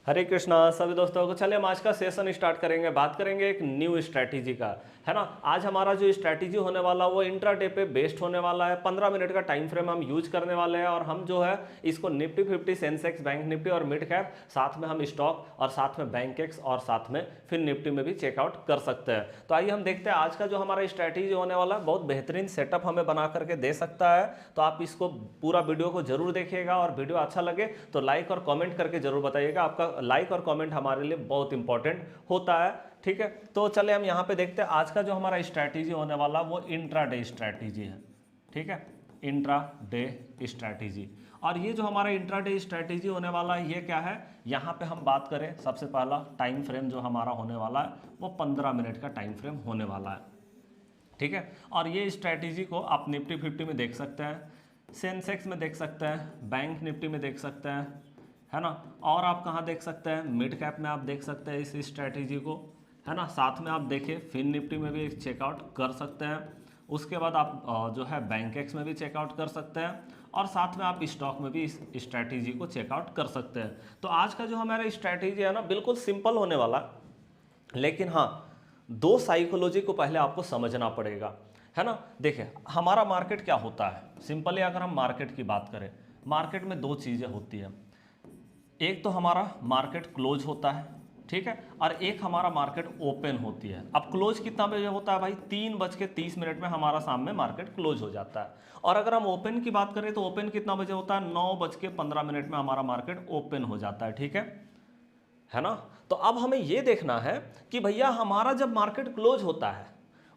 हरे कृष्णा सभी दोस्तों को। चलिए हम आज का सेशन स्टार्ट करेंगे, बात करेंगे एक न्यू स्ट्रैटेजी का, है ना। आज हमारा जो स्ट्रैटेजी होने वाला वो इंट्राडे पे बेस्ड होने वाला है। 15 मिनट का टाइम फ्रेम हम यूज करने वाले हैं और हम जो है इसको निफ्टी 50, सेंसेक्स, बैंक निफ्टी और मिड कैप, साथ में हम स्टॉक और साथ में बैंक एक्स और साथ में फिर निफ्टी में भी चेकआउट कर सकते हैं। तो आइए हम देखते हैं आज का जो हमारा स्ट्रैटेजी होने वाला है, बहुत बेहतरीन सेटअप हमें बना करके दे सकता है। तो आप इसको पूरा वीडियो को जरूर देखिएगा और वीडियो अच्छा लगे तो लाइक और कमेंट करके जरूर बताइएगा। आपका लाइक और कमेंट हमारे लिए बहुत इंपॉर्टेंट होता है, ठीक है। तो चले हम यहाँ पे देखते हैं आज का जो हमारा स्ट्रैटेजी होने वाला वो इंट्राडे स्ट्रैटेजी है, ठीक है। इंट्राडे स्ट्रैटेजी, और ये जो हमारा इंट्राडे स्ट्रैटेजी होने वाला है ये क्या है, यहाँ पे हम बात करें सबसे पहला टाइम फ्रेम जो हमारा होने वाला है वो 15 मिनट का टाइम फ्रेम होने वाला है, ठीक है। और ये स्ट्रैटेजी को आप निफ्टी 50 में देख सकते हैं, सेंसेक्स में देख सकते हैं, बैंक निफ्टी में देख सकते हैं, है ना। और आप कहाँ देख सकते हैं, मिड कैप में आप देख सकते हैं इस स्ट्रैटेजी को, है ना। साथ में आप देखिए फिन निफ्टी में भी चेकआउट कर सकते हैं। उसके बाद आप जो है बैंक एक्स में भी चेकआउट कर सकते हैं और साथ में आप स्टॉक में भी इस स्ट्रैटेजी को चेकआउट कर सकते हैं। तो आज का जो हमारा स्ट्रैटेजी है ना बिल्कुल सिंपल होने वाला, लेकिन हाँ दो साइकोलॉजी को पहले आपको समझना पड़ेगा, है ना। देखिए हमारा मार्केट क्या होता है, सिंपली अगर हम मार्केट की बात करें, मार्केट में दो चीज़ें होती हैं। एक तो हमारा मार्केट क्लोज होता है, ठीक है, और एक हमारा मार्केट ओपन होती है। अब क्लोज कितना बजे होता है भाई, 3:30 में हमारा सामने मार्केट क्लोज हो जाता है। और अगर हम ओपन की बात करें तो ओपन कितना बजे होता है, 9:15 में हमारा मार्केट ओपन हो जाता है, ठीक है ना। तो अब हमें यह देखना है कि भैया हमारा जब मार्केट क्लोज होता है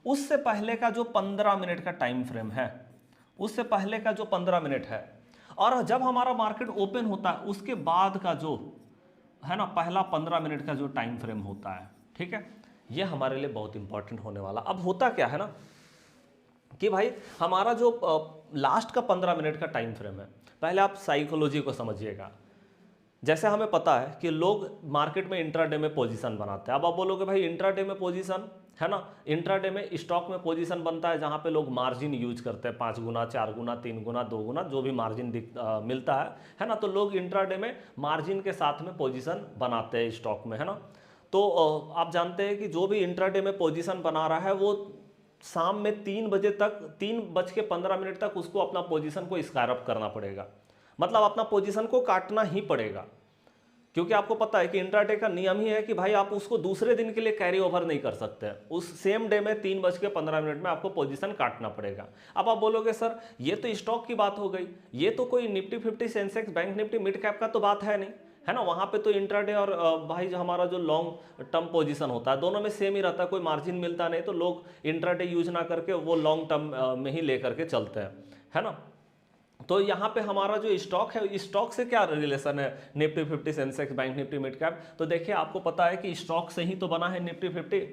उससे पहले का जो 15 मिनट का टाइम फ्रेम है, उससे पहले का जो 15 मिनट है, और जब हमारा मार्केट ओपन होता है उसके बाद का जो है ना पहला 15 मिनट का जो टाइम फ्रेम होता है, ठीक है, ये हमारे लिए बहुत इंपॉर्टेंट होने वाला। अब होता क्या है ना कि भाई हमारा जो लास्ट का 15 मिनट का टाइम फ्रेम है, पहले आप साइकोलॉजी को समझिएगा। जैसे हमें पता है कि लोग मार्केट में इंट्राडे में पोजीशन बनाते हैं। अब आप बोलोगे भाई इंट्राडे में पोजीशन, है ना, इंट्राडे में स्टॉक में पोजीशन बनता है जहां पे लोग मार्जिन यूज करते हैं, 5 गुना, 4 गुना, 3 गुना, 2 गुना, जो भी मार्जिन मिलता है ना। तो लोग इंट्राडे में मार्जिन के साथ में पोजीशन बनाते हैं स्टॉक में, है ना। तो आप जानते हैं कि जो भी इंट्राडे में पोजीशन बना रहा है वो शाम में 3 बजे तक, 3:15 तक उसको अपना पोजीशन को स्क्वायर अप करना पड़ेगा, मतलब अपना पोजीशन को काटना ही पड़ेगा। क्योंकि आपको पता है कि इंट्राडे का नियम ही है कि भाई आप उसको दूसरे दिन के लिए कैरी ओवर नहीं कर सकते, उस सेम डे में 3:15 में आपको पोजीशन काटना पड़ेगा। अब आप बोलोगे सर ये तो स्टॉक की बात हो गई, ये तो कोई Nifty 50, Sensex, bank Nifty, mid cap का तो बात है नहीं, है ना। वहां पे तो इंट्राडे और भाई जो हमारा जो लॉन्ग टर्म पोजीशन होता है दोनों में सेम ही रहता है, कोई मार्जिन मिलता नहीं, तो लोग इंट्राडे यूज ना करके वो लॉन्ग टर्म में ही लेकर के चलते हैं, है ना। तो यहाँ पे हमारा जो स्टॉक है, स्टॉक से क्या रिलेशन है, Nifty 50, Sensex, bank Nifty, mid cap. तो देखिए आपको पता है कि स्टॉक से ही तो बना है निफ्टी 50।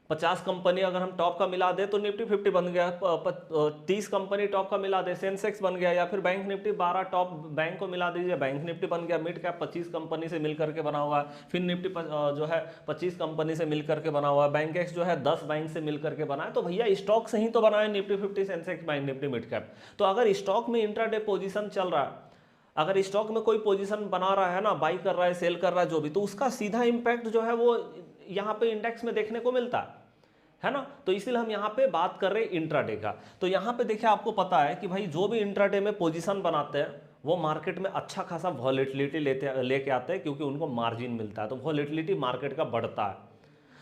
50 कंपनी अगर हम टॉप का मिला दे तो निफ्टी 50 बन गया, 30 कंपनी टॉप का मिला दे सेंसेक्स बन गया, या फिर बैंक निफ्टी 12 टॉप बैंक को मिला दीजिए बैंक निफ्टी बन गया। मिड कैप 25 कंपनी से मिलकर के बना हुआ है, फिर निफ्टी जो है 25 कंपनी से मिलकर के बना हुआ है, बैंक एक्स जो है 10 बैंक से मिलकर के बना है। तो भैया स्टॉक से ही तो बना है Nifty 50, Sensex, bank Nifty, mid cap. तो अगर स्टॉक में इंट्राडे पोजीशन चल रहा है, अगर स्टॉक में कोई पोजीशन बना रहा है ना, बाई कर रहा है, सेल कर रहा है, जो भी, तो उसका सीधा इंपैक्ट जो है वो यहाँ पे इंडेक्स में देखने को मिलता है ना। तो इसीलिए हम यहाँ पे बात कर रहे हैं इंट्राडे का। तो यहाँ पे देखिए आपको पता है कि भाई जो भी इंट्राडे में पोजीशन बनाते हैं वो मार्केट में अच्छा खासा वॉलेटिलिटी लेके आते हैं, क्योंकि उनको मार्जिन मिलता है, तो वॉलेटिलिटी मार्केट का बढ़ता है।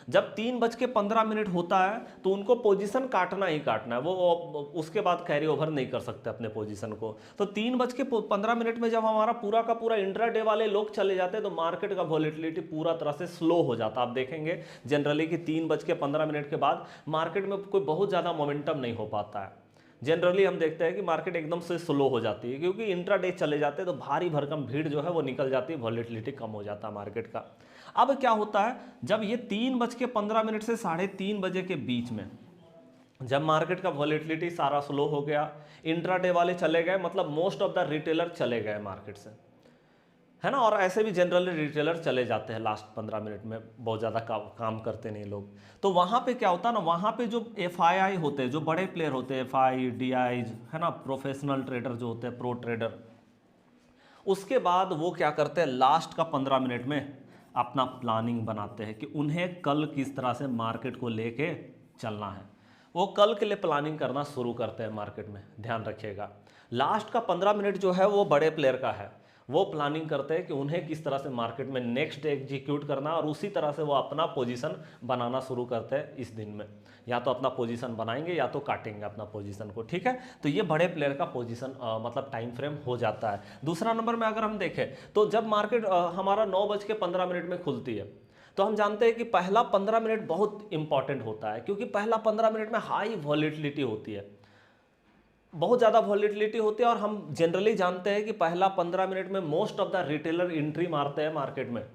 जब 3:15 होता है तो उनको पोजीशन काटना ही काटना है, वो उसके बाद कैरी ओवर नहीं कर सकते अपने पोजीशन को। तो 3:15 में जब हमारा पूरा का पूरा इंट्राडे वाले लोग चले जाते हैं तो मार्केट का वॉलेटिलिटी पूरा तरह से स्लो हो जाता है। आप देखेंगे जनरली कि 3:15 के बाद मार्केट में कोई बहुत ज़्यादा मोमेंटम नहीं हो पाता है। जनरली हम देखते हैं कि मार्केट एकदम से स्लो हो जाती है, क्योंकि इंट्राडे चले जाते हैं तो भारी भरकम भीड़ जो है वो निकल जाती है, वॉलेटिलिटी कम हो जाता है मार्केट का। अब क्या होता है, जब ये 3:15 से 3:30 बजे के बीच में जब मार्केट का वॉलेटिलिटी सारा स्लो हो गया, इंट्राडे वाले चले गए, मतलब मोस्ट ऑफ द रिटेलर चले गए मार्केट से, है ना। और ऐसे भी जनरली रिटेलर चले जाते हैं लास्ट 15 मिनट में, बहुत ज़्यादा काम करते नहीं लोग। तो वहाँ पे क्या होता है ना, वहाँ पे जो FII होते हैं, जो बड़े प्लेयर होते हैं, FI, DI, है ना, प्रोफेशनल ट्रेडर जो होते हैं, प्रो ट्रेडर, उसके बाद वो क्या करते हैं, लास्ट का 15 मिनट में अपना प्लानिंग बनाते हैं कि उन्हें कल किस तरह से मार्केट को लेके चलना है। वो कल के लिए प्लानिंग करना शुरू करते हैं मार्केट में, ध्यान रखिएगा। लास्ट का 15 मिनट जो है वो बड़े प्लेयर का है, वो प्लानिंग करते हैं कि उन्हें किस तरह से मार्केट में नेक्स्ट डे एग्जीक्यूट करना है, और उसी तरह से वो अपना पोजीशन बनाना शुरू करते हैं इस दिन में। या तो अपना पोजीशन बनाएंगे या तो काटेंगे अपना पोजीशन को, ठीक है। तो ये बड़े प्लेयर का पोजीशन मतलब टाइम फ्रेम हो जाता है। दूसरा नंबर में अगर हम देखें तो जब मार्केट हमारा 9:15 में खुलती है, तो हम जानते हैं कि पहला 15 मिनट बहुत इंपॉर्टेंट होता है, क्योंकि पहला 15 मिनट में हाई वॉलेटिलिटी होती है, बहुत ज़्यादा वॉलेटिलिटी होती है। और हम जनरली जानते हैं कि पहला 15 मिनट में most of the retailer entry मारते हैं मार्केट में।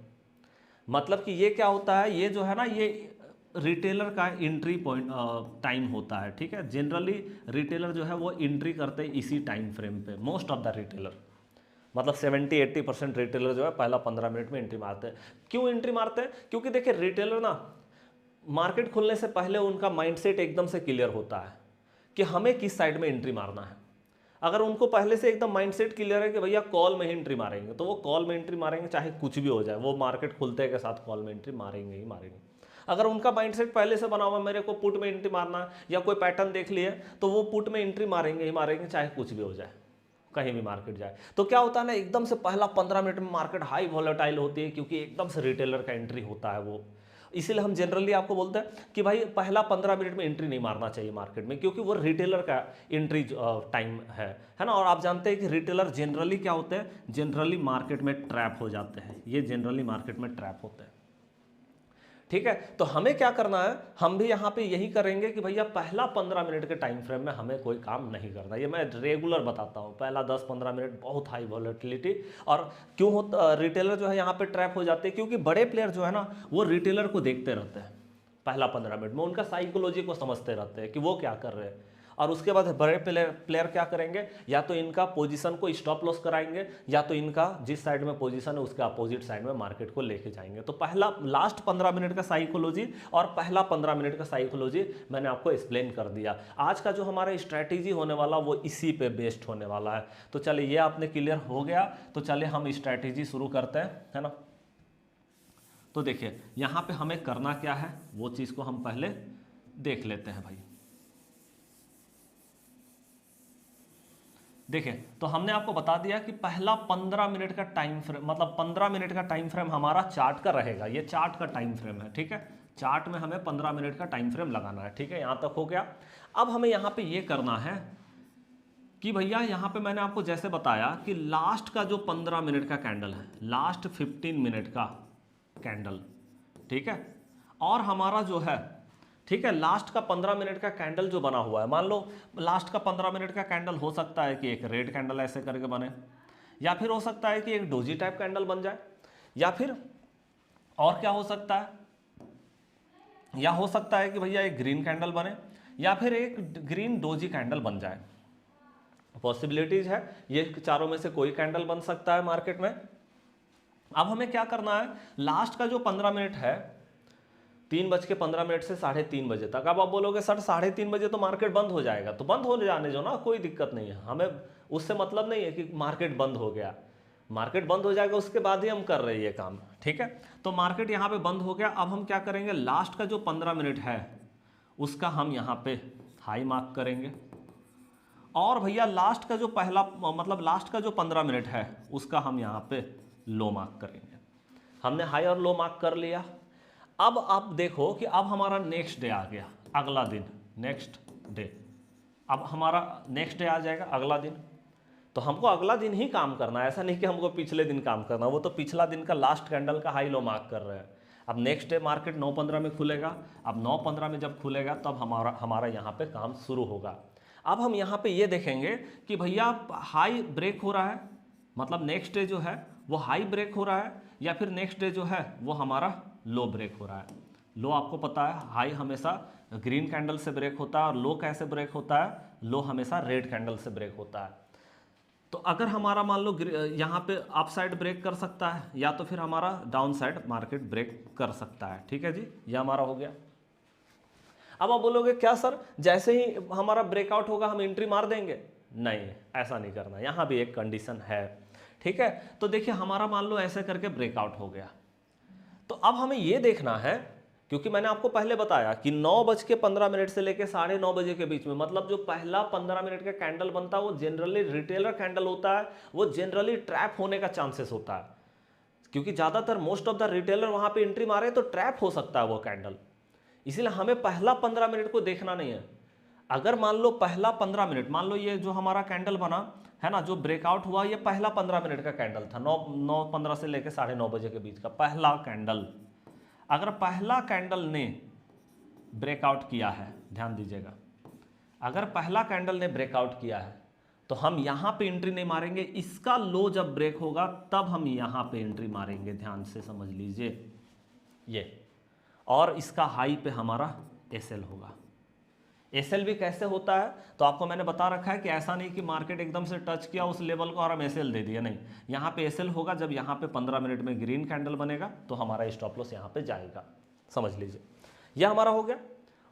मतलब कि ये क्या होता है, ये जो है ना, ये रिटेलर का एंट्री पॉइंट टाइम होता है, ठीक है। जनरली रिटेलर जो है वो एंट्री करते हैं इसी टाइम फ्रेम पे, मोस्ट ऑफ द रिटेलर, मतलब 70-80% रिटेलर जो है पहला 15 मिनट में एंट्री मारते हैं। क्यों एंट्री मारते हैं? क्योंकि देखिए रिटेलर ना मार्केट खुलने से पहले उनका माइंडसेट एकदम से क्लियर होता है कि हमें किस साइड में एंट्री मारना है। अगर उनको पहले से एकदम माइंडसेट क्लियर है कि भैया कॉल में ही एंट्री मारेंगे, तो वो कॉल में एंट्री मारेंगे, चाहे कुछ भी हो जाए, वो मार्केट खुलते के साथ कॉल में एंट्री मारेंगे ही मारेंगे। अगर उनका माइंडसेट पहले से बना हुआ मेरे को पुट में एंट्री मारना है, या कोई पैटर्न देख लिए, तो वो पुट में एंट्री मारेंगे ही मारेंगे, चाहे कुछ भी हो जाए, कहीं भी मार्केट जाए। तो क्या होता है ना, एकदम से पहला 15 मिनट में मार्केट हाई वॉलेटाइल होती है, क्योंकि एकदम से रिटेलर का एंट्री होता है वो। इसीलिए हम जनरली आपको बोलते हैं कि भाई पहला 15 मिनट में एंट्री नहीं मारना चाहिए मार्केट में, क्योंकि वो रिटेलर का एंट्री टाइम है ना। और आप जानते हैं कि रिटेलर जनरली क्या होते हैं, जनरली मार्केट में ट्रैप हो जाते हैं, ये जनरली मार्केट में ट्रैप होते हैं, ठीक है। तो हमें क्या करना है, हम भी यहाँ पे यही करेंगे कि भैया पहला 15 मिनट के टाइम फ्रेम में हमें कोई काम नहीं करना। ये मैं रेगुलर बताता हूँ, पहला 10-15 मिनट बहुत हाई वॉलेटिलिटी। और क्यों होता, रिटेलर जो है यहाँ पे ट्रैप हो जाते हैं, क्योंकि बड़े प्लेयर जो है ना वो रिटेलर को देखते रहते हैं पहला 15 मिनट में, उनका साइकोलॉजी को समझते रहते हैं कि वो क्या कर रहे हैं। और उसके बाद बड़े प्लेयर क्या करेंगे, या तो इनका पोजीशन को स्टॉप लॉस कराएंगे, या तो इनका जिस साइड में पोजीशन है उसके अपोजिट साइड में मार्केट को लेके जाएंगे। तो पहला लास्ट 15 मिनट का साइकोलॉजी और पहला 15 मिनट का साइकोलॉजी मैंने आपको एक्सप्लेन कर दिया। आज का जो हमारा स्ट्रैटेजी होने वाला वो इसी पे बेस्ड होने वाला है। तो चलिए ये आपने क्लियर हो गया, तो चलिए हम स्ट्रैटेजी शुरू करते हैं, है ना। तो देखिए यहाँ पे हमें करना क्या है, वो चीज़ को हम पहले देख लेते हैं भाई। देखिए तो हमने आपको बता दिया कि पहला 15 मिनट का टाइम फ्रेम, मतलब 15 मिनट का टाइम फ्रेम हमारा चार्ट का रहेगा, ये चार्ट का टाइम फ्रेम है, ठीक है। चार्ट में हमें 15 मिनट का टाइम फ्रेम लगाना है, ठीक है। यहाँ तक हो गया। अब हमें यहाँ पे ये करना है कि भैया यहाँ पे मैंने आपको जैसे बताया कि लास्ट का जो 15 मिनट का कैंडल है, लास्ट 15 मिनट का कैंडल, ठीक है, और हमारा जो है, ठीक है, लास्ट का 15 मिनट का कैंडल जो बना हुआ है, मान लो लास्ट का 15 मिनट का कैंडल हो सकता है कि एक रेड कैंडल ऐसे करके बने, या फिर हो सकता है कि एक डोजी टाइप कैंडल बन जाए, या फिर और क्या हो सकता है, या हो सकता है कि भैया एक ग्रीन कैंडल बने, या फिर एक ग्रीन डोजी कैंडल बन जाए। पॉसिबिलिटीज है, ये चारों में से कोई कैंडल बन सकता है मार्केट में। अब हमें क्या करना है, लास्ट का जो 15 मिनट है 3:15 से 3:30 बजे तक। अब आप बोलोगे सर 3:30 बजे तो मार्केट बंद हो जाएगा, तो बंद हो जाने जो ना, कोई दिक्कत नहीं है, हमें उससे मतलब नहीं है कि मार्केट बंद हो गया, मार्केट बंद हो जाएगा उसके बाद ही हम कर रहे हैं ये काम, ठीक है। तो मार्केट यहाँ पे बंद हो गया। अब हम क्या करेंगे, लास्ट का जो 15 मिनट है उसका हम यहाँ पे हाई मार्क करेंगे, और भैया लास्ट का जो पहला, मतलब लास्ट का जो 15 मिनट है उसका हम यहाँ पे लो मार्क करेंगे। हमने हाई और लो मार्क कर लिया। अब आप देखो कि अब हमारा नेक्स्ट डे आ गया, अगला दिन, नेक्स्ट डे। अब हमारा नेक्स्ट डे आ जाएगा, अगला दिन। तो हमको अगला दिन ही काम करना है, ऐसा नहीं कि हमको पिछले दिन काम करना, वो तो पिछला दिन का लास्ट कैंडल का हाई लो मार्क कर रहे हैं। अब नेक्स्ट डे मार्केट 9:15 में खुलेगा। अब 9:15 में जब खुलेगा तब हमारा यहाँ पे काम शुरू होगा। अब हम यहाँ पे ये देखेंगे कि भैया हाई ब्रेक हो रहा है, मतलब नेक्स्ट डे जो है वो हाई ब्रेक हो रहा है, या फिर नेक्स्ट डे जो है वो हमारा लो ब्रेक हो रहा है। लो आपको पता है हाई हमेशा ग्रीन कैंडल से ब्रेक होता है, और लो कैसे ब्रेक होता है, लो हमेशा रेड कैंडल से ब्रेक होता है। तो अगर हमारा मान लो यहाँ पे अप साइड ब्रेक कर सकता है, या तो फिर हमारा डाउन साइड मार्केट ब्रेक कर सकता है, ठीक है जी, ये हमारा हो गया। अब आप बोलोगे क्या सर जैसे ही हमारा ब्रेकआउट होगा हम एंट्री मार देंगे? नहीं, ऐसा नहीं करना, यहाँ भी एक कंडीशन है, ठीक है, तो देखिए हमारा मान लो ऐसे करके ब्रेकआउट हो गया। तो अब हमें ये देखना है, क्योंकि मैंने आपको पहले बताया कि 9:15 से लेकर 9:30 बजे के बीच में, मतलब जो पहला 15 मिनट का कैंडल बनता है वो जनरली रिटेलर कैंडल होता है, वो जनरली ट्रैप होने का चांसेस होता है, क्योंकि ज्यादातर मोस्ट ऑफ द रिटेलर वहां पे एंट्री मारे तो ट्रैप हो सकता है वो कैंडल। इसलिए हमें पहला 15 मिनट को देखना नहीं है। अगर मान लो पहला 15 मिनट, मान लो ये जो हमारा कैंडल बना है ना, जो ब्रेकआउट हुआ, ये पहला 15 मिनट का कैंडल था, 9:15 से लेकर 9:30 बजे के बीच का पहला कैंडल। अगर पहला कैंडल ने ब्रेकआउट किया है, ध्यान दीजिएगा, अगर पहला कैंडल ने ब्रेकआउट किया है तो हम यहां पे एंट्री नहीं मारेंगे, इसका लो जब ब्रेक होगा तब हम यहां पे एंट्री मारेंगे, ध्यान से समझ लीजिए ये। और इसका हाई पे हमारा एसएल होगा। एसएल भी कैसे होता है तो आपको मैंने बता रखा है कि ऐसा नहीं कि मार्केट एकदम से टच किया उस लेवल को और हम एसएल दे दिया, नहीं, यहाँ पे एसएल होगा जब यहाँ पे 15 मिनट में ग्रीन कैंडल बनेगा तो हमारा स्टॉप लॉस यहाँ पे जाएगा, समझ लीजिए। यह हमारा हो गया।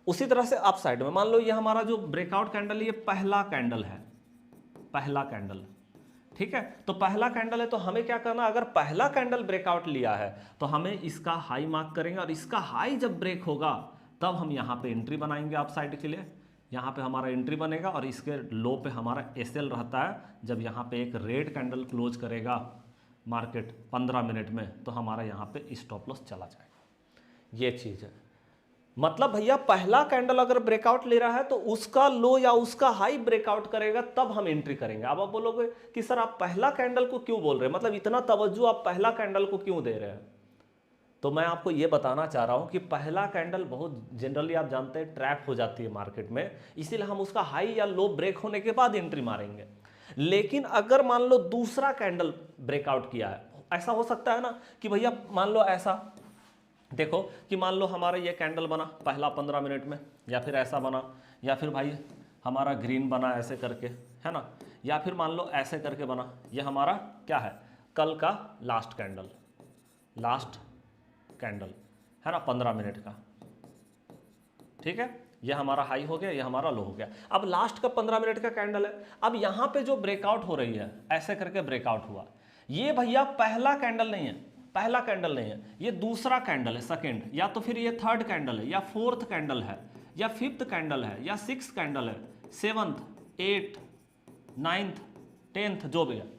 उसी तरह से अप साइड में मान लो ये हमारा जो ब्रेकआउट कैंडल, ये पहला कैंडल है, पहला कैंडल, ठीक है, तो पहला कैंडल है तो हमें क्या करना, अगर पहला कैंडल ब्रेकआउट लिया है तो हमें इसका हाई मार्क करेंगे और इसका हाई जब ब्रेक होगा तब हम यहाँ पे एंट्री बनाएंगे अप साइड के लिए। यहाँ पे हमारा एंट्री बनेगा और इसके लो पे हमारा एसएल रहता है। जब यहाँ पे एक रेड कैंडल क्लोज करेगा मार्केट 15 मिनट में तो हमारा यहाँ पे स्टॉप लॉस चला जाएगा। ये चीज़ है, मतलब भैया पहला कैंडल अगर ब्रेकआउट ले रहा है तो उसका लो या उसका हाई ब्रेकआउट करेगा तब हम एंट्री करेंगे। अब आप बोलोगे कि सर आप पहला कैंडल को क्यों बोल रहे हैं, मतलब इतना तवज्जो आप पहला कैंडल को क्यों दे रहे हैं, तो मैं आपको ये बताना चाह रहा हूं कि पहला कैंडल बहुत जनरली आप जानते हैं ट्रैप हो जाती है मार्केट में, इसीलिए हम उसका हाई या लो ब्रेक होने के बाद एंट्री मारेंगे। लेकिन अगर मान लो दूसरा कैंडल ब्रेकआउट किया है, ऐसा हो सकता है ना कि भैया मान लो ऐसा देखो कि मान लो हमारा ये कैंडल बना पहला 15 मिनट में, या फिर ऐसा बना, या फिर भाई हमारा ग्रीन बना ऐसे करके, है ना, या फिर मान लो ऐसे करके बना। ये हमारा क्या है, कल का लास्ट कैंडल, लास्ट कैंडल है ना 15 मिनट का, ठीक है, ये हमारा हाई हो गया, ये हमारा लो हो गया। अब लास्ट का 15 मिनट का कैंडल है, अब यहाँ पे जो ब्रेकआउट हो रही है ऐसे करके ब्रेकआउट हुआ, ये भैया पहला कैंडल नहीं है, पहला कैंडल नहीं है, ये दूसरा कैंडल है, सेकंड, या तो फिर ये थर्ड कैंडल है, या फोर्थ कैंडल है, या फिफ्थ कैंडल है, या सिक्स कैंडल है, सेवंथ, एट्थ, नाइन्थ, टेंथ, जो भी है।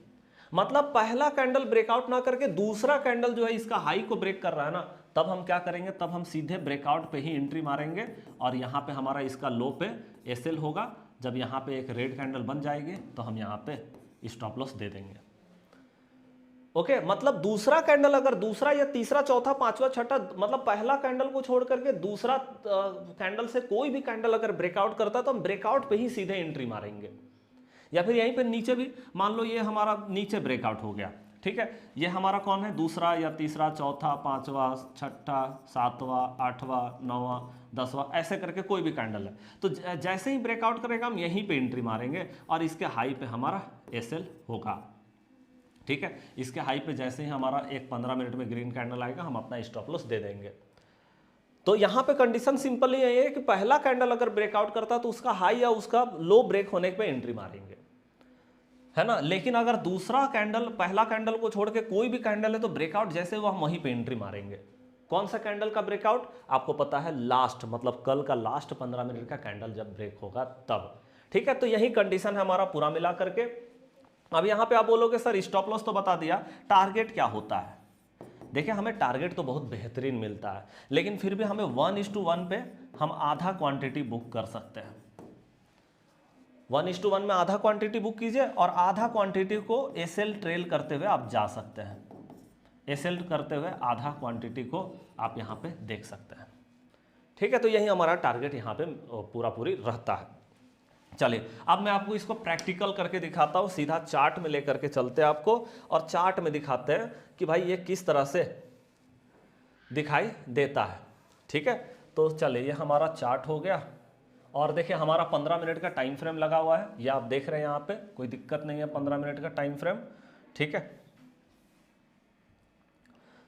मतलब पहला कैंडल ब्रेकआउट ना करके दूसरा कैंडल जो है इसका हाई को ब्रेक कर रहा है ना, तब हम क्या करेंगे, तब हम सीधे ब्रेकआउट पे ही एंट्री मारेंगे और यहाँ पे हमारा इसका लो पे एसएल होगा। जब यहाँ पे एक रेड कैंडल बन जाएगी तो हम यहाँ पे स्टॉप लॉस दे देंगे। ओके, मतलब दूसरा कैंडल अगर दूसरा या तीसरा चौथा पांचवा छठा, मतलब पहला कैंडल को छोड़ करके दूसरा कैंडल से कोई भी कैंडल अगर ब्रेकआउट करता है तो हम ब्रेकआउट पे ही सीधे एंट्री मारेंगे। या फिर यहीं पे नीचे भी मान लो ये हमारा नीचे ब्रेकआउट हो गया, ठीक है, ये हमारा कौन है, दूसरा या तीसरा चौथा पांचवा छठा सातवां आठवां नौवां 10वां, ऐसे करके कोई भी कैंडल है, तो जैसे ही ब्रेकआउट करेगा हम यहीं पे एंट्री मारेंगे और इसके हाई पे हमारा एसएल होगा, ठीक है। इसके हाई पे जैसे ही हमारा एक 15 मिनट में ग्रीन कैंडल आएगा हम अपना स्टॉप लॉस दे देंगे। तो यहाँ पे कंडीशन सिंपल ही यही है कि पहला कैंडल अगर ब्रेकआउट करता तो उसका हाई या उसका लो ब्रेक होने पे एंट्री मारेंगे, है ना। लेकिन अगर दूसरा कैंडल पहला कैंडल को छोड़ के कोई भी कैंडल है तो ब्रेकआउट जैसे वो हम वहीं पे एंट्री मारेंगे। कौन सा कैंडल का ब्रेकआउट आपको पता है, लास्ट, मतलब कल का लास्ट 15 मिनट का कैंडल जब ब्रेक होगा तब, ठीक है। तो यही कंडीशन है हमारा पूरा मिला करके। अब यहां पे आप बोलोगे सर स्टॉप लॉस तो बता दिया, टारगेट क्या होता है। देखिए हमें टारगेट तो बहुत बेहतरीन मिलता है, लेकिन फिर भी हमें 1:1 पे हम आधा क्वांटिटी बुक कर सकते हैं। 1:1 में आधा क्वांटिटी बुक कीजिए और आधा क्वांटिटी को एसएल ट्रेल करते हुए आप जा सकते हैं। एसएल करते हुए आधा क्वांटिटी को आप यहाँ पे देख सकते हैं, ठीक है। तो यही हमारा टारगेट यहाँ पे पूरा पूरी रहता है। चलिए अब मैं आपको इसको प्रैक्टिकल करके दिखाता हूँ, सीधा चार्ट में लेकर के चलते हैं आपको और चार्ट में दिखाते हैं कि भाई ये किस तरह से दिखाई देता है, ठीक है। तो चलिए ये हमारा चार्ट हो गया और देखिए हमारा 15 मिनट का टाइम फ्रेम लगा हुआ है, ये आप देख रहे हैं, यहाँ पे कोई दिक्कत नहीं है, 15 मिनट का टाइम फ्रेम, ठीक है।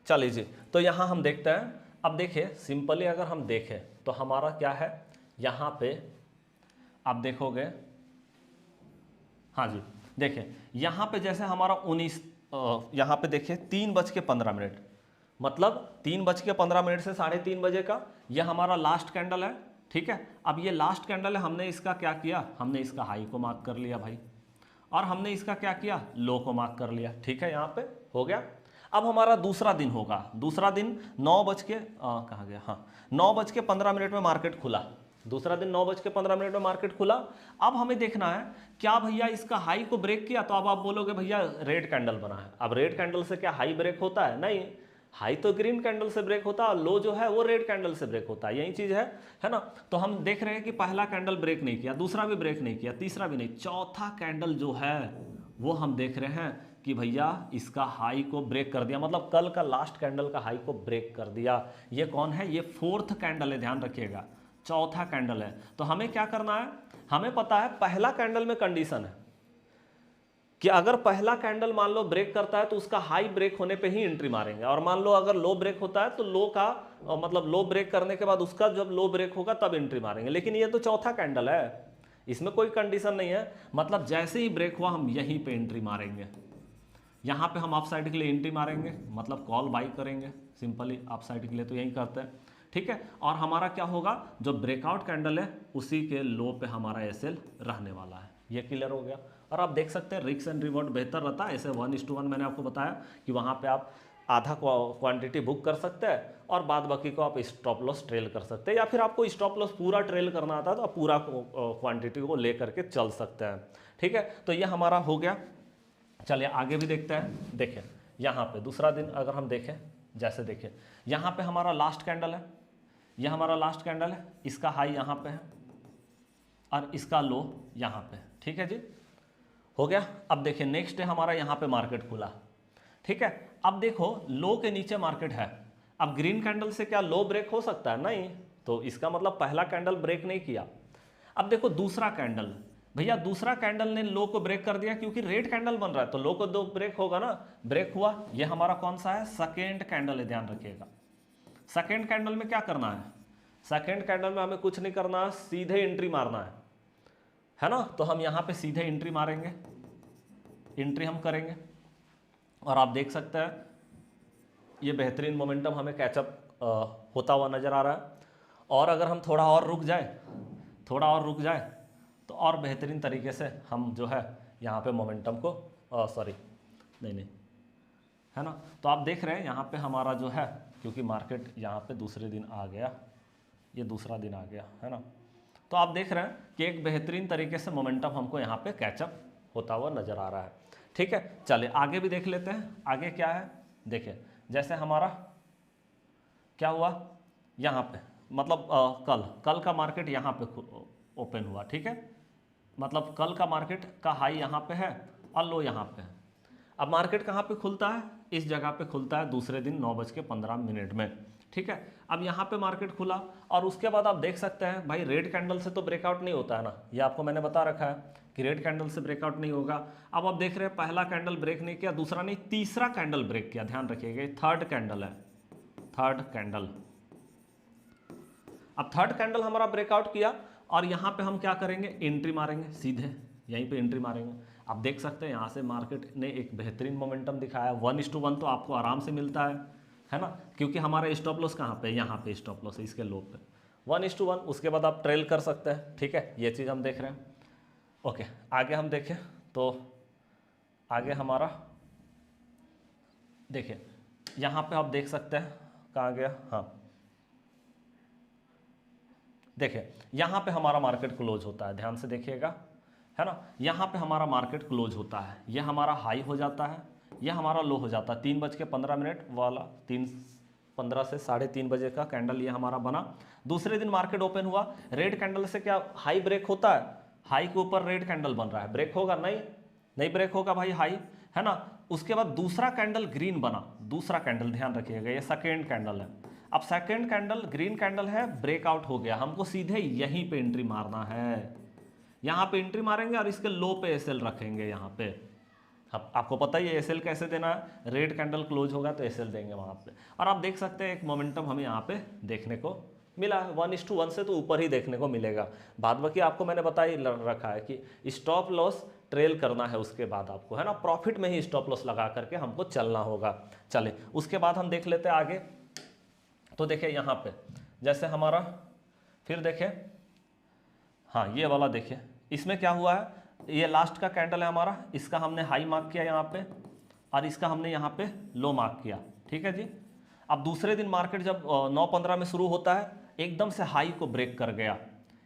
चलिए जी, तो यहाँ हम देखते हैं। अब देखिए सिंपली अगर हम देखें तो हमारा क्या है, यहाँ पे आप देखोगे, हाँ जी देखिए यहाँ पे जैसे हमारा 19 यहाँ पे देखिए 3:15, मतलब 3:15 से 3:30 बजे का ये हमारा लास्ट कैंडल है। ठीक है, अब ये लास्ट कैंडल है, हमने इसका क्या किया, हमने इसका हाई को मार्क कर लिया भाई, और हमने इसका क्या किया, लो को मार्क कर लिया। ठीक है, यहाँ पे हो गया। अब हमारा दूसरा दिन होगा, दूसरा दिन 9 बज के कहाँ गया, हाँ 9:15 में मार्केट खुला। दूसरा दिन 9:15 में मार्केट खुला। अब हमें देखना है क्या भैया इसका हाई को ब्रेक किया, तो अब आप बोलोगे भैया रेड कैंडल बना है। अब रेड कैंडल से क्या हाई ब्रेक होता है, नहीं, हाई तो ग्रीन कैंडल से ब्रेक होता है, और लो जो है वो रेड कैंडल से ब्रेक होता है, यही चीज है ना। तो हम देख रहे हैं कि पहला कैंडल ब्रेक नहीं किया, दूसरा भी ब्रेक नहीं किया, तीसरा भी नहीं, चौथा कैंडल जो है वो हम देख रहे हैं कि भैया इसका हाई को ब्रेक कर दिया, मतलब कल का लास्ट कैंडल का हाई को ब्रेक कर दिया। ये कौन है, ये फोर्थ कैंडल है, ध्यान रखिएगा, चौथा कैंडल है। तो हमें क्या करना है, हमें पता है पहला कैंडल में कंडीशन है कि अगर पहला कैंडल मान लो ब्रेक करता है तो उसका हाई ब्रेक होने पे ही एंट्री मारेंगे, और मान लो अगर लो ब्रेक होता है तो लो का मतलब लो ब्रेक करने के बाद उसका जब लो ब्रेक होगा तब एंट्री मारेंगे। लेकिन ये तो चौथा कैंडल है, इसमें कोई कंडीशन नहीं है, मतलब जैसे ही ब्रेक हुआ हम यहीं पे एंट्री मारेंगे। यहाँ पे हम अप साइड के लिए एंट्री मारेंगे, मतलब कॉल बाई करेंगे, सिंपली अप साइड के लिए तो यही करते हैं। ठीक है, और हमारा क्या होगा, जो ब्रेकआउट कैंडल है उसी के लो पे हमारा एसएल रहने वाला है। ये क्लियर हो गया। और आप देख सकते हैं रिस्क एंड रिवॉर्ड बेहतर रहता है, ऐसे 1:1 मैंने आपको बताया कि वहाँ पे आप आधा क्वांटिटी बुक कर सकते हैं और बाद बाकी को आप स्टॉप लॉस ट्रेल कर सकते हैं, या फिर आपको स्टॉप लॉस पूरा ट्रेल करना आता है तो आप पूरा क्वांटिटी को ले करके चल सकते हैं। ठीक है, तो ये हमारा हो गया। चलिए आगे भी देखते हैं। देखें यहाँ पे दूसरा दिन अगर हम देखें, जैसे देखें यहाँ पे हमारा लास्ट कैंडल है, यह हमारा लास्ट कैंडल है, इसका हाई यहाँ पे है और इसका लो यहाँ पे। ठीक है जी, हो गया। अब देखिए नेक्स्ट डे हमारा यहाँ पे मार्केट खुला। ठीक है, अब देखो लो के नीचे मार्केट है, अब ग्रीन कैंडल से क्या लो ब्रेक हो सकता है, नहीं, तो इसका मतलब पहला कैंडल ब्रेक नहीं किया। अब देखो दूसरा कैंडल, भैया दूसरा कैंडल ने लो को ब्रेक कर दिया, क्योंकि रेड कैंडल बन रहा है तो लो को दो ब्रेक होगा ना, ब्रेक हुआ। ये हमारा कौन सा है, सेकेंड कैंडल है, ध्यान रखिएगा। सेकेंड कैंडल में क्या करना है, सेकेंड कैंडल में हमें कुछ नहीं करना, सीधे एंट्री मारना है ना। तो हम यहाँ पे सीधे एंट्री मारेंगे, एंट्री हम करेंगे, और आप देख सकते हैं ये बेहतरीन मोमेंटम हमें कैचअप होता हुआ नजर आ रहा है। और अगर हम थोड़ा और रुक जाए, थोड़ा और रुक जाए तो और बेहतरीन तरीके से हम जो है यहाँ पे मोमेंटम को नहीं है ना। तो आप देख रहे हैं यहाँ पे हमारा जो है, क्योंकि मार्केट यहाँ पे दूसरे दिन आ गया, ये दूसरा दिन आ गया है ना, तो आप देख रहे हैं कि एक बेहतरीन तरीके से मोमेंटम हमको यहाँ पे कैचअप होता हुआ नजर आ रहा है। ठीक है, चलिए आगे भी देख लेते हैं। आगे क्या है, देखिए जैसे हमारा क्या हुआ यहाँ पे, मतलब कल का मार्केट यहाँ पे ओपन हुआ। ठीक है, मतलब कल का मार्केट का हाई यहाँ पे है और लो यहाँ पे है। अब मार्केट कहाँ पे खुलता है, इस जगह पे खुलता है दूसरे दिन 9:15 में। ठीक है, अब यहाँ पे मार्केट खुला और उसके बाद आप देख सकते हैं भाई रेड कैंडल से तो ब्रेकआउट नहीं होता है ना, ये आपको मैंने बता रखा है कि रेड कैंडल से ब्रेकआउट नहीं होगा। अब आप देख रहे हैं पहला कैंडल ब्रेक नहीं किया, दूसरा नहीं, तीसरा कैंडल ब्रेक किया, ध्यान रखिएगा थर्ड कैंडल है, थर्ड कैंडल। अब थर्ड कैंडल हमारा ब्रेकआउट किया और यहाँ पे हम क्या करेंगे, एंट्री मारेंगे, सीधे यहीं पे एंट्री मारेंगे। आप देख सकते हैं यहाँ से मार्केट ने एक बेहतरीन मोमेंटम दिखाया, 1:1 तो आपको आराम से मिलता है ना, क्योंकि हमारा स्टॉप लॉस कहाँ पे, यहाँ पे स्टॉप लॉस है इसके लो पे, 1:1। उसके बाद आप ट्रेल कर सकते हैं। ठीक है, ये चीज़ हम देख रहे हैं। ओके, आगे हम देखें तो आगे हमारा देखिए यहाँ पे आप देख सकते हैं, कहाँ गया, हाँ देखिए यहाँ पे हमारा मार्केट क्लोज होता है, ध्यान से देखिएगा, है ना। यहाँ पे हमारा मार्केट क्लोज होता है, ये हमारा हाई हो जाता है, यह हमारा लो हो जाता है। 3:15 वाला 3:15 से 3:30 बजे का कैंडल ये हमारा बना। दूसरे दिन मार्केट ओपन हुआ, रेड कैंडल से क्या हाई ब्रेक होता है, हाई के ऊपर रेड कैंडल बन रहा है, ब्रेक होगा, नहीं ब्रेक होगा भाई हाई, है ना। उसके बाद दूसरा कैंडल ग्रीन बना, दूसरा कैंडल ध्यान रखिएगा ये सेकेंड कैंडल है। अब सेकेंड कैंडल ग्रीन कैंडल है, ब्रेकआउट हो गया, हमको सीधे यहीं पे एंट्री मारना है, यहाँ पे एंट्री मारेंगे और इसके लो पे एसएल रखेंगे यहाँ पे। अब आपको पता ही है एसएल कैसे देना है, रेड कैंडल क्लोज होगा तो एसएल देंगे वहाँ पे। और आप देख सकते हैं एक मोमेंटम हमें यहाँ पे देखने को मिला है, 1:1 से तो ऊपर ही देखने को मिलेगा। बाद बाकी आपको मैंने बता ही रखा है कि स्टॉप लॉस ट्रेल करना है उसके बाद आपको, है ना, प्रॉफिट में ही स्टॉप लॉस लगा करके हमको चलना होगा। चले उसके बाद हम देख लेते हैं आगे। तो देखिए यहाँ पे जैसे हमारा, फिर देखिए हाँ ये वाला देखिए, इसमें क्या हुआ है, ये लास्ट का कैंडल है हमारा, इसका हमने हाई मार्क किया यहाँ पे और इसका हमने यहाँ पे लो मार्क किया, ठीक है जी। अब दूसरे दिन मार्केट जब 9:15 में शुरू होता है, एकदम से हाई को ब्रेक कर गया,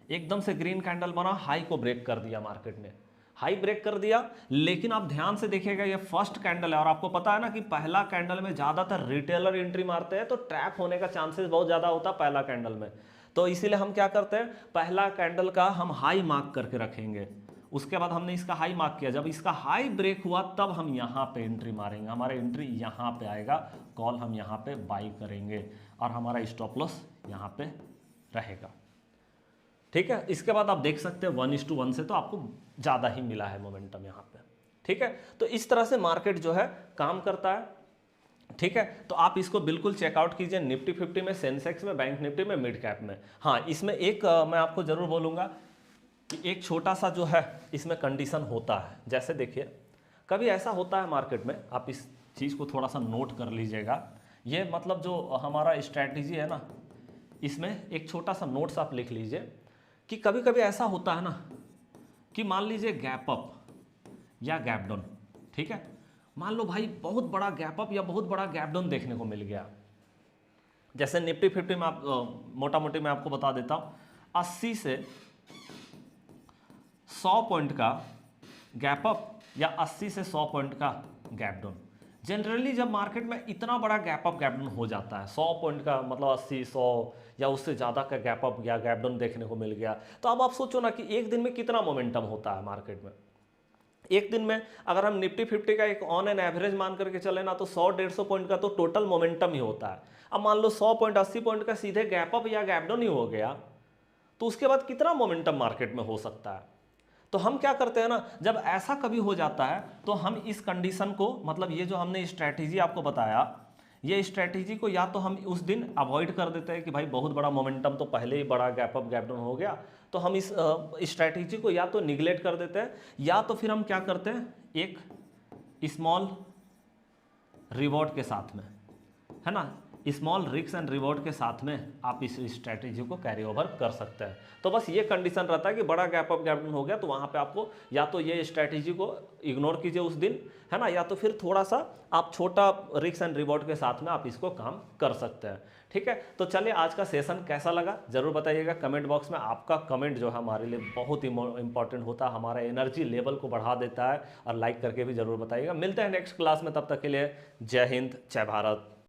एकदम से ग्रीन कैंडल बना, हाई को ब्रेक कर दिया, मार्केट ने हाई ब्रेक कर दिया। लेकिन आप ध्यान से देखिएगा, ये फर्स्ट कैंडल है और आपको पता है ना कि पहला कैंडल में ज़्यादातर रिटेलर एंट्री मारते हैं, तो ट्रैप होने का चांसेस बहुत ज़्यादा होता है पहला कैंडल में। तो इसीलिए हम क्या करते हैं, पहला कैंडल का हम हाई मार्क करके रखेंगे। उसके बाद हमने इसका हाई मार्क किया, जब इसका हाई ब्रेक हुआ तब हम यहाँ पे एंट्री मारेंगे, हमारा एंट्री यहाँ पे आएगा, कॉल हम यहाँ पे बाई करेंगे और हमारा स्टॉप लॉस यहाँ पे रहेगा, ठीक है। इसके बाद आप देख सकते हैं 1:1 से तो आपको ज़्यादा ही मिला है मोमेंटम यहाँ पे, ठीक है। तो इस तरह से मार्केट जो है काम करता है, ठीक है। तो आप इसको बिल्कुल चेकआउट कीजिए, निफ्टी 50 में, सेंसेक्स में, बैंक निफ्टी में, मिड कैप में। हाँ, इसमें एक मैं आपको ज़रूर बोलूँगा कि एक छोटा सा जो है इसमें कंडीशन होता है। जैसे देखिए कभी ऐसा होता है मार्केट में, आप इस चीज़ को थोड़ा सा नोट कर लीजिएगा, ये मतलब जो हमारा स्ट्रैटेजी है ना, इसमें एक छोटा सा नोट्स आप लिख लीजिए कि कभी कभी ऐसा होता है ना कि मान लीजिए गैप अप या गैप डाउन, ठीक है। मान लो भाई बहुत बड़ा गैप अप या बहुत बड़ा गैप डाउन देखने को मिल गया। जैसे निफ्टी 50 में आप मोटा मोटी मैं आपको बता देता हूँ, 80 से 100 पॉइंट का गैप अप या 80 से 100 पॉइंट का गैप डाउन। जनरली जब मार्केट में इतना बड़ा गैप अप गैप डाउन हो जाता है, 100 पॉइंट का मतलब 80, 100 या उससे ज़्यादा का गैप अप या गैप डाउन देखने को मिल गया, तो अब आप सोचो ना कि एक दिन में कितना मोमेंटम होता है मार्केट में। एक दिन में अगर हम निफ्टी 50 का एक ऑन एन एवरेज मान करके चले ना, तो 100-150 पॉइंट का तो टोटल मोमेंटम ही होता है। अब मान लो 100 पॉइंट 80 पॉइंट का सीधे गैप अप या गैप डाउन ही हो गया, तो उसके बाद कितना मोमेंटम मार्केट में हो सकता है। तो हम क्या करते हैं ना, जब ऐसा कभी हो जाता है तो हम इस कंडीशन को, मतलब ये जो हमने स्ट्रैटेजी आपको बताया, ये स्ट्रैटेजी को या तो हम उस दिन अवॉइड कर देते हैं कि भाई बहुत बड़ा मोमेंटम तो पहले ही बड़ा गैप अप गैप डाउन हो गया, तो हम इस स्ट्रैटेजी को या तो निगलेक्ट कर देते हैं, या तो फिर हम क्या करते हैं, एक स्मॉल रिवॉर्ड के साथ में, है ना, स्मॉल रिस्क एंड रिवॉर्ड के साथ में आप इस स्ट्रैटेजी को कैरी ओवर कर सकते हैं। तो बस ये कंडीशन रहता है कि बड़ा गैप अप गैप डाउन हो गया, तो वहाँ पे आपको या तो ये स्ट्रैटेजी को इग्नोर कीजिए उस दिन, है ना, या तो फिर थोड़ा सा आप छोटा रिस्क एंड रिवॉर्ड के साथ में आप इसको काम कर सकते हैं, ठीक है। तो चलिए आज का सेशन कैसा लगा जरूर बताइएगा कमेंट बॉक्स में। आपका कमेंट जो है हमारे लिए बहुत इंपॉर्टेंट होता है, हमारा एनर्जी लेवल को बढ़ा देता है, और लाइक करके भी जरूर बताइएगा। मिलते हैं नेक्स्ट क्लास में, तब तक के लिए जय हिंद, जय भारत।